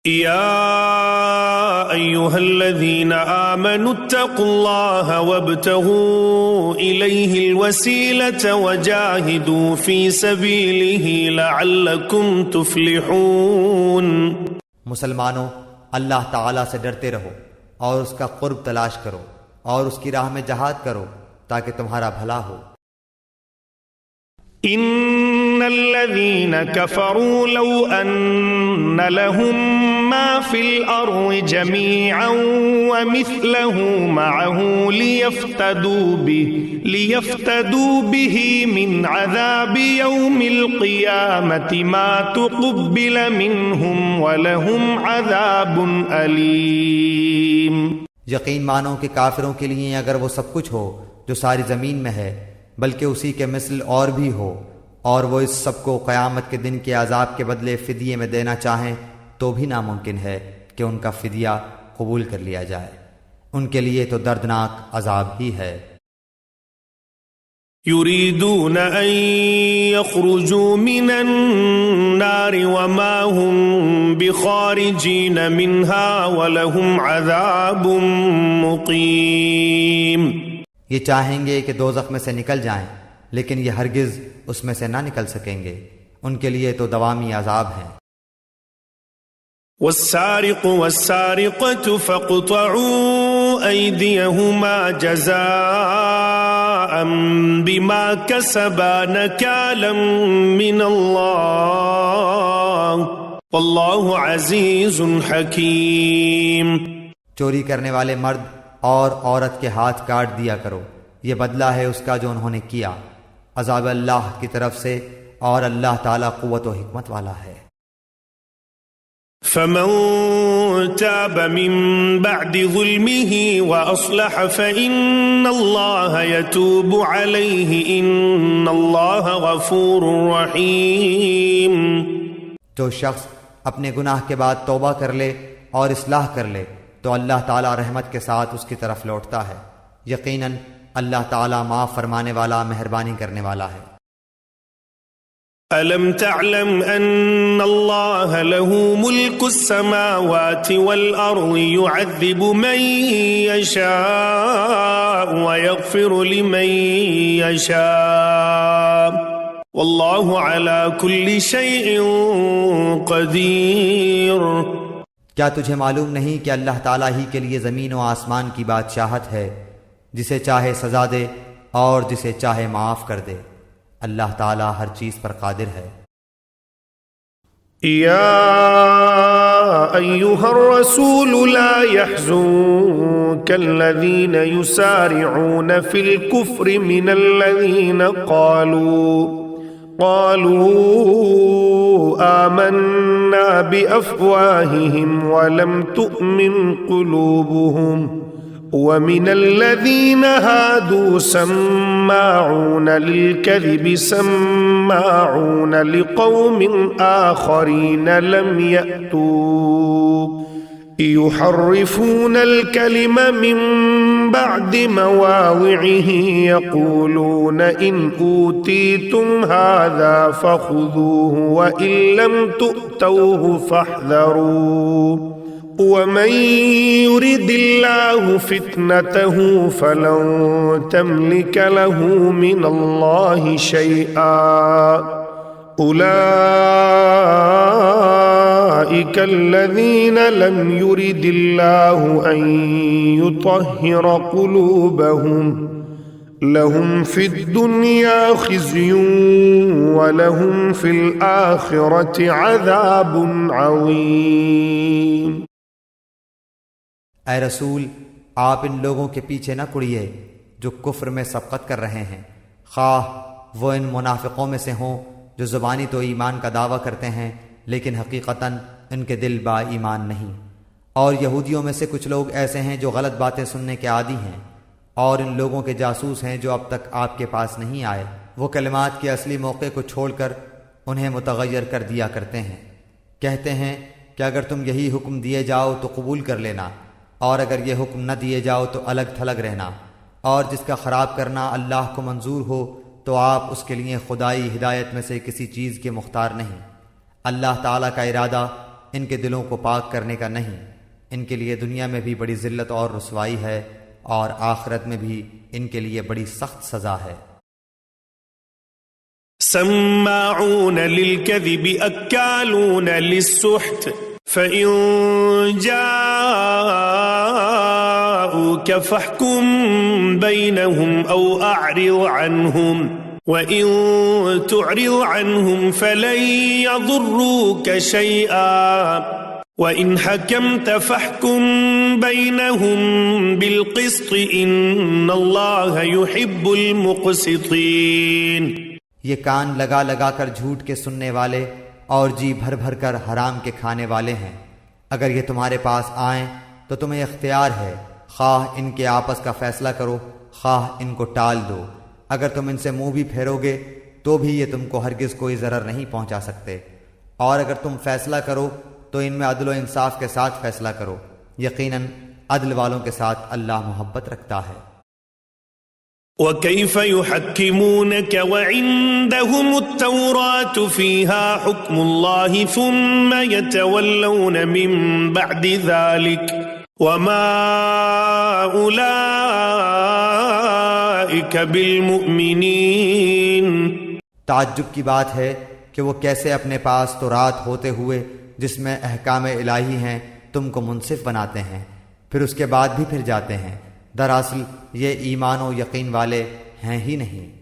يا أيها الذين آمنوا اتقوا الله وابتغوا إليه الوسيلة وجاهدوا في سبيله لعلكم تفلحون۔ مسلمانوں، اللہ تعالیٰ سے ڈرتے رہو اور اس کا قرب تلاش کرو اور اس کی راہ میں جہاد کرو تاکہ تمہارا بھلا ہو۔ ان الذين كفروا لو ان لهم ما في الارض جميعا ومثله معه ليفتدوا به من عذاب يوم القيامة ما تقبل منهم ولهم عذاب أليم۔ یقین مانو کہ کافروں کے لیے اگر وہ سب کچھ ہو جو ساری زمین میں ہے بلکہ اسی کے مثل اور بھی ہو، اور وہ اس سب کو قیامت کے دن کے عذاب کے بدلے فدیے میں دینا چاہیں تو بھی ناممکن ہے کہ ان کا فدیہ قبول کر لیا جائے، ان کے لیے تو دردناک عذاب ہی ہے۔ يريدون أن يخرجوا من النار وما هم بخارجين منها ولهم عذاب مقيم۔ یہ چاہیں گے کہ دوزخ میں سے نکل جائیں لیکن یہ ہرگز اس میں سے نہ نکل سکیں گے، ان کے لیے تو دوامی عذاب ہیں۔ والسارق والسارقة فاقطعوا أيديهما جزاء بما كسبا نكالا من الله والله عزيز حكيم۔ چوری کرنے والے مرد اور عورت کے ہاتھ کاٹ دیا کرو، یہ بدلہ ہے اس کا جو انہوں نے کیا، عذاب اللہ کی طرف سے، اور اللہ تعالیٰ قوت و حکمت والا ہے۔ فمن تاب من بعد ظلمه وأصلح فإن الله يتوب عليه إن الله غفور رحيم۔ جو شخص اپنے گناہ کے بعد توبہ کر لے اور اصلاح کر لے تو اللہ تعالیٰ رحمت کے ساتھ اس کی طرف لوٹتا ہے، یقیناً اللہ تعالیٰ معاف فرمانے والا، مہربانی کرنے والا ہے۔ ألم تعلم أن الله له ملك السماوات والأرض يعذب من يشاء ويغفر لمن يشاء والله على كل شيء قدير۔ کیا تجھے معلوم نہیں کہ اللہ تعالیٰ ہی کے لیے زمین و آسمان کی بادشاہت ہے، جسے چاہے سزا دے اور جسے چاہے معاف کر دے، اللہ تعالیٰ ہر چیز پر قادر ہے۔ يا أيها الرسول لا يحزنك الذين يسارعون في الكفر من الذين قالوا آمنا بأفواههم ولم تؤمن قلوبهم ومن الذين هادوا سماعون للكذب سماعون لقوم آخرين لم يأتوك يحرفون الكلم من بعد مواضعه يقولون إن أوتيتم هذا فخذوه وإن لم تؤتوه فاحذروه ومن يرد الله فتنته فلن تملك له من الله شيئا أولئك الذين لم يرد الله أن يطهر قلوبهم لهم في الدنيا خزي ولهم في الآخرة عذاب عظيم۔ اے رسول، آپ ان لوگوں کے پیچھے نہ کڑیے جو کفر میں سبقت کر رہے ہیں، خواہ وہ ان منافقوں میں سے ہوں جو زبانی تو ایمان کا دعویٰ کرتے ہیں لیکن حقیقتاً ان کے دل با ایمان نہیں، اور یہودیوں میں سے کچھ لوگ ایسے ہیں جو غلط باتیں سننے کے عادی ہیں، اور ان لوگوں کے جاسوس ہیں جو اب تک آپ کے پاس نہیں آئے، وہ کلمات کے اصلی موقع کو چھوڑ کر انہیں متغیر کر دیا کرتے ہیں، کہتے ہیں کہ اگر تم یہی حکم دیے جاؤ تو قبول کر لینا، اور اگر یہ حکم نہ دیے جاؤ تو الگ تھلگ رہنا، اور جس کا خراب کرنا اللہ کو منظور ہو تو آپ اس کے لیے خدائی ہدایت میں سے کسی چیز کے مختار نہیں۔ اللہ تعالیٰ کا ارادہ ان کے دلوں کو پاک کرنے کا نہیں، ان کے لیے دنیا میں بھی بڑی ذلت اور رسوائی ہے اور آخرت میں بھی ان کے لیے بڑی سخت سزا ہے۔ سماعون للكذب أكالون للسحت فإن جاءوك فاحكم بينهم أو أعرض عنهم وَإِن تُعْرِضْ عَنْهُمْ فَلَن يَضُرُّوكَ شَيْئًا وَإِنْ حَكَمْتَ فَاحْكُم بَيْنَهُم بِالْقِسْطِ إِنَّ اللَّهَ يُحِبُّ الْمُقْسِطِينَ۔ یہ کان لگا لگا کر جھوٹ کے سننے والے اور جی بھر بھر کر حرام کے کھانے والے ہیں، اگر یہ تمہارے پاس آئیں تو تمہیں اختیار ہے، خواہ ان کے آپس کا فیصلہ کرو خواہ ان کو ٹال دو، اگر تم ان سے منہ بھی پھیرو گے تو بھی یہ تم کو ہرگز کوئی ضرر نہیں پہنچا سکتے، اور اگر تم فیصلہ کرو تو ان میں عدل و انصاف کے ساتھ فیصلہ کرو، یقیناً عدل والوں کے ساتھ اللہ محبت رکھتا ہے۔ وَكَيْفَ يُحَكِّمُونَكَ وَعِندَهُمُ التَّوْرَاةُ فِيهَا حُكْمُ اللَّهِ ثُمَّ يَتَوَلَّوْنَ مِن بَعْدِ ذَلِكَ وَمَا أُولَئِكَ بِالْمُؤْمِنِينَ۔ تعجب کی بات ہے کہ وہ کیسے اپنے پاس تورات ہوتے ہوئے جس میں احکام الہی ہیں تم کو منصف بناتے ہیں، پھر اس کے بعد بھی پھر جاتے ہیں، دراصل یہ ایمان و یقین والے ہیں ہی نہیں۔